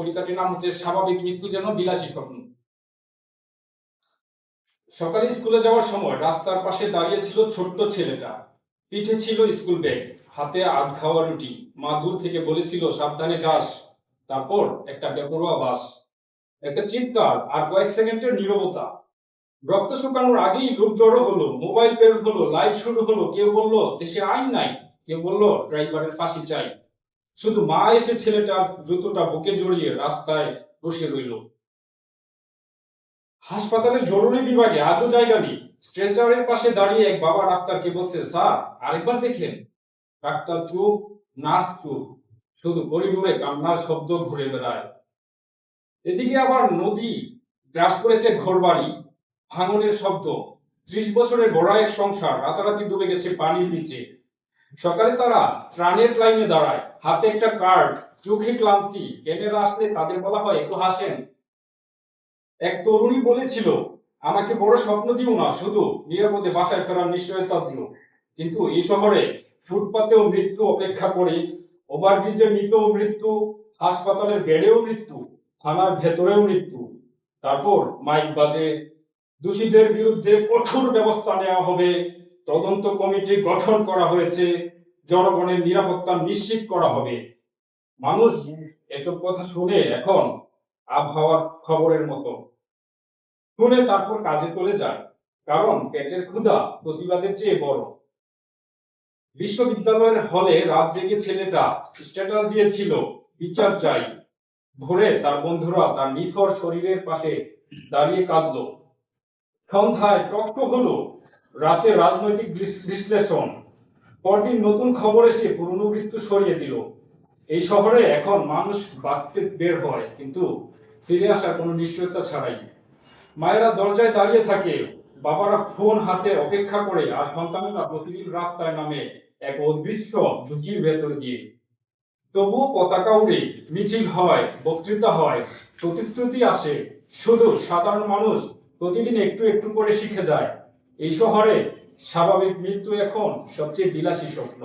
কবিতাটির নাম হচ্ছে স্বাভাবিক মৃত্যু যেন বিলাসী স্বপ্ন। সকালে স্কুলে যাওয়ার সময় রাস্তার পাশে দাঁড়িয়ে ছিল ছোট্ট ছেলেটা। পিঠে ছিল স্কুল ব্যাগ, হাতে আধ খাওয়া রুটি। মা দূর থেকে বলেছিল, সাবধানে যাস। তারপর একটা বেপরোয়া বাস, একটা চিৎকার, আর কয়েক সেকেন্ডের নীরবতা। রক্ত শুকানোর আগেই লোক জড়ো হলো, মোবাইল বের হলো, লাইভ শুরু হলো। কেউ বলল দেশে আইন নাই, কেউ বলল ড্রাইভারের ফাঁসি চাই। শুধু মা এসে ছেলেটার জুতোটা বুকে জড়িয়ে রাস্তায় বসে রইল। হাসপাতালের জরুরি বিভাগে আজও জায়গা নেই। স্ট্রেচারের পাশে দাঁড়িয়ে এক বাবা ডাক্তারকে বলছে, স্যার আরেকবার দেখেন। ডাক্তার চুপ, নার্স চুপ, শুধু করিডোরে কান্নার শব্দ ঘুরে বেড়ায়। এদিকে আবার নদী গ্রাস করেছে ঘরবাড়ি, ভাঙনের শব্দ। 30 বছরের গড়া এক সংসার রাতারাতি ডুবে গেছে পানির নিচে। সকালে তারা ত্রাণের লাইনে দাঁড়ায়, হাতে একটা কার্ড, চোখে ক্লান্তি। ক্যামেরা আসলে তাদের বলা হয় একটু হাসেন। এক তরুণী বলেছিল, আমাকে বড় স্বপ্ন দিও না, শুধু নিরাপদে বাসায় ফেরার নিশ্চয়তা দিও। কিন্তু এই শহরে ফুটপাতেও মৃত্যু অপেক্ষা করে, ওভারব্রিজে মৃত্যুও মৃত্যু, হাসপাতালের বেডেও মৃত্যু, থানার ভেতরেও মৃত্যু। তারপর মাইক বাজে, দোষীদের বিরুদ্ধে কঠোর ব্যবস্থা নেওয়া হবে, তদন্ত কমিটি গঠন করা হয়েছে, জনগণের নিরাপত্তা নিশ্চিত করা হবে। মানুষ এসব কথা শুনে এখন আবহাওয়ার খবরের মতো শুনে তারপর কাজে চলে যায়, কারণ পেটের ক্ষুধা প্রতিবাদের চেয়ে বড়। বিশ্ববিদ্যালয়ের হলে রাত জেগে ছেলেটা স্ট্যাটাস দিয়েছিল, বিচার চাই। ভোরে তার বন্ধুরা তার নিথর শরীরের পাশে দাঁড়িয়ে কাঁদলো। সন্ধ্যায় টক হলো, রাতে রাজনৈতিক বিশ্লেষণ। পরদিন নতুন খবর এসে পুরনো মৃত্যু সরিয়ে দিল। এই শহরে এখন মানুষ বাঁচতে বের হয়, কিন্তু ফিরে আসার কোনো নিশ্চয়তা ছাড়াই। মায়েরা দরজায় দাঁড়িয়ে থাকে, বাবারা ফোন হাতে অপেক্ষা করে, আর সন্তানেরা প্রতিদিন রাস্তায় নামে এক অদৃশ্য ঝুঁকির ভেতর দিয়ে। তবুও পতাকা উড়ে, মিছিল হয়, বক্তৃতা হয়, প্রতিশ্রুতি আসে। শুধু সাধারণ মানুষ প্রতিদিন একটু একটু করে শিখে যায়, এই শহরে স্বাভাবিক মৃত্যু এখন সবচেয়ে বিলাসী স্বপ্ন।